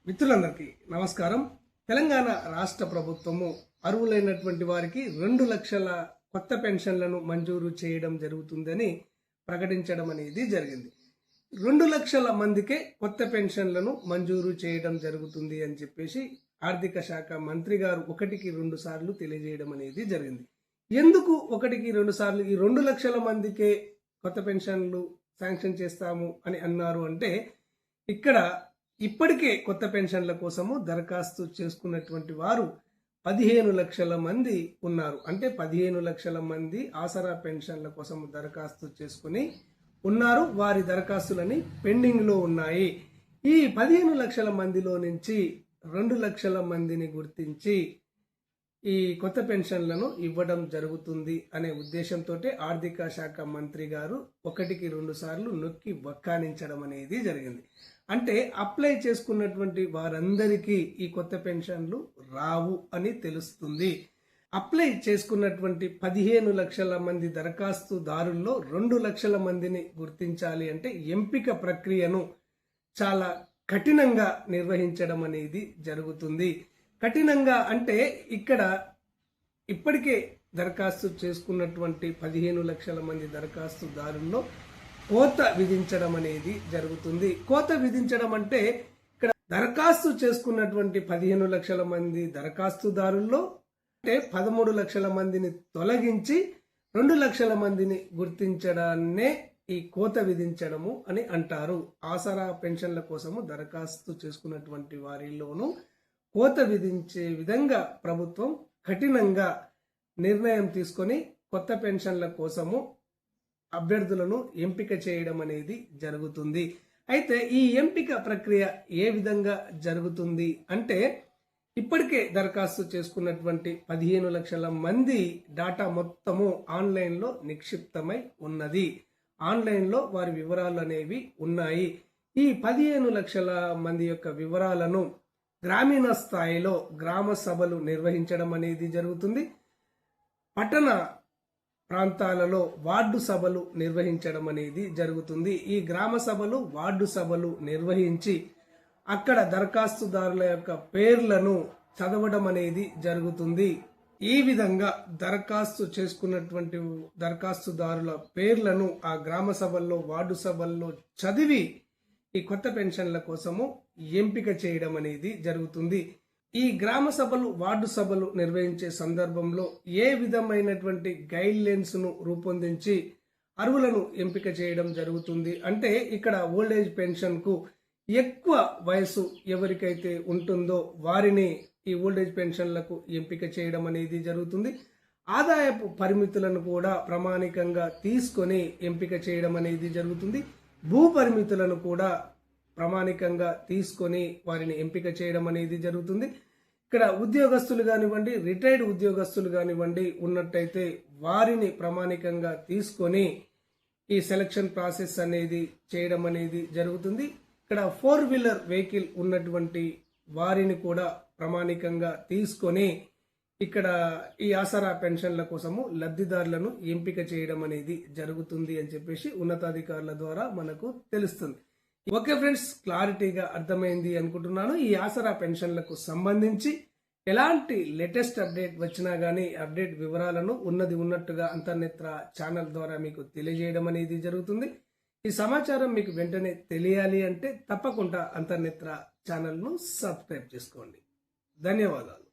మిత్రులందరికీ నమస్కారం. తెలంగాణ రాష్ట్ర ప్రభుత్వము అర్హులైనటువంటి వారికి 2 లక్షల కొత్త పెన్షన్లను మంజూరు చేయడం జరుగుతుందని ప్రకటించడం అనేది జరిగింది. 2 లక్షల మందికే కొత్త పెన్షన్లను మంజూరు చేయడం జరుగుతుంది అని చెప్పేసి ఆర్థిక శాఖ మంత్రి గారు 1కి 2 సార్లు తెలియజేయడం అనేది జరిగింది. ఎందుకు 1కి 2 సార్లు ఈ 2 లక్షల మందికే కొత్త పెన్షన్లు శాంక్షన్ చేస్తాము అని అన్నారు అంటే, ఇక్కడ ఇప్పటికే కొత్త పెన్షన్ల కోసము దరఖాస్తు చేసుకున్నటువంటి వారు 15 లక్షల మంది ఉన్నారు. అంటే 15 లక్షల మంది ఆసరా పెన్షన్ల కోసం దరఖాస్తు చేసుకుని ఉన్నారు. వారి దరఖాస్తులని పెండింగ్లో ఉన్నాయి. ఈ 15 లక్షల మందిలో నుంచి 2 లక్షల మందిని గుర్తించి ఈ కొత్త పెన్షన్లను ఇవ్వడం జరుగుతుంది అనే ఉద్దేశంతో ఆర్థిక శాఖ మంత్రి గారు 1కి 2 సార్లు నొక్కి వక్కానించడం అనేది జరిగింది. అంటే అప్లై చేసుకున్నటువంటి వారందరికీ ఈ కొత్త పెన్షన్లు రావు అని తెలుస్తుంది. అప్లై చేసుకున్నటువంటి 15 లక్షల మంది దరఖాస్తుదారుల్లో 2 లక్షల మందిని గుర్తించాలి అంటే ఎంపిక ప్రక్రియను చాలా కఠినంగా నిర్వహించడం అనేది జరుగుతుంది. కఠినంగా అంటే ఇక్కడ ఇప్పటికే దరఖాస్తు చేసుకున్నటువంటి 15 లక్షల మంది దరఖాస్తుదారుల్లో కోత విధించడం అనేది జరుగుతుంది. కోత విధించడం అంటే ఇక్కడ దరఖాస్తు చేసుకున్నటువంటి 15 లక్షల మంది దరఖాస్తుదారుల్లో అంటే 13 లక్షల మందిని తొలగించి 2 లక్షల మందిని గుర్తించడాన్నే ఈ కోత విధించడము అని అంటారు. ఆసరా పెన్షన్ల కోసము దరఖాస్తు చేసుకున్నటువంటి వారిలోనూ కోత విధించే విధంగా ప్రభుత్వం కఠినంగా నిర్ణయం తీసుకొని కొత్త పెన్షన్ల కోసము అభ్యర్థులను ఎంపిక చేయడం అనేది జరుగుతుంది. అయితే ఈ ఎంపిక ప్రక్రియ ఏ విధంగా జరుగుతుంది అంటే, ఇప్పటికే దరఖాస్తు చేసుకున్నటువంటి 15 లక్షల మంది డాటా మొత్తము ఆన్లైన్లో నిక్షిప్తమై ఉన్నది. ఆన్లైన్లో వారి వివరాలు అనేవి ఉన్నాయి. ఈ 15 లక్షల మంది యొక్క వివరాలను గ్రామీణ స్థాయిలో గ్రామ సభలు నిర్వహించడం అనేది జరుగుతుంది. పట్టణ ప్రాంతాలలో వార్డు సభలు నిర్వహించడం అనేది జరుగుతుంది. ఈ గ్రామ సభలు వార్డు సభలు నిర్వహించి అక్కడ దరఖాస్తుదారుల యొక్క పేర్లను చదవడం అనేది జరుగుతుంది. ఈ విధంగా దరఖాస్తు చేసుకున్నటువంటి దరఖాస్తుదారుల పేర్లను ఆ గ్రామ సభల్లో వార్డు సభల్లో చదివి ఈ కొత్త పెన్షన్ల కోసము ఎంపిక చేయడం అనేది జరుగుతుంది. ఈ గ్రామ సభలు వార్డు సభలు నిర్వహించే సందర్భంలో ఏ విధమైనటువంటి గైడ్ లైన్స్ ను రూపొందించి అర్హులను ఎంపిక చేయడం జరుగుతుంది అంటే, ఇక్కడ ఓల్డేజ్ పెన్షన్ కు ఎక్కువ వయసు ఎవరికైతే ఉంటుందో వారిని ఈ ఓల్డేజ్ పెన్షన్లకు ఎంపిక చేయడం అనేది జరుగుతుంది. ఆదాయపు పరిమితులను కూడా ప్రామాణికంగా తీసుకొని ఎంపిక చేయడం అనేది జరుగుతుంది. భూ పరిమితులను కూడా ప్రామాణికంగా తీసుకొని వారిని ఎంపిక చేయడం అనేది జరుగుతుంది. ఇక్కడ ఉద్యోగస్తులు కానివ్వండి, రిటైర్డ్ ఉద్యోగస్తులు కానివ్వండి ఉన్నట్టయితే వారిని ప్రామాణికంగా తీసుకొని ఈ సెలక్షన్ ప్రాసెస్ అనేది చేయడం అనేది జరుగుతుంది. ఇక్కడ 4 వీలర్ వెహికల్ ఉన్నటువంటి వారిని కూడా ప్రామాణికంగా తీసుకొని ఇక్కడ ఈ ఆసరా పెన్షన్ల కోసము లబ్ధిదారులను ఎంపిక చేయడం అనేది జరుగుతుంది అని చెప్పేసి ఉన్నతాధికారుల ద్వారా మనకు తెలుస్తుంది. ఓకే ఫ్రెండ్స్, క్లారిటీగా అర్థమైంది అనుకుంటున్నాను. ఈ ఆసరా పెన్షన్లకు సంబంధించి ఎలాంటి లేటెస్ట్ అప్డేట్ వచ్చినా గానీ అప్డేట్ వివరాలను ఉన్నది ఉన్నట్టుగా అంతర్నేత్ర ఛానల్ ద్వారా మీకు తెలియజేయడం అనేది జరుగుతుంది. ఈ సమాచారం మీకు వెంటనే తెలియాలి అంటే తప్పకుండా అంతర్నేత్ర ఛానల్ను సబ్స్క్రైబ్ చేసుకోండి. ధన్యవాదాలు.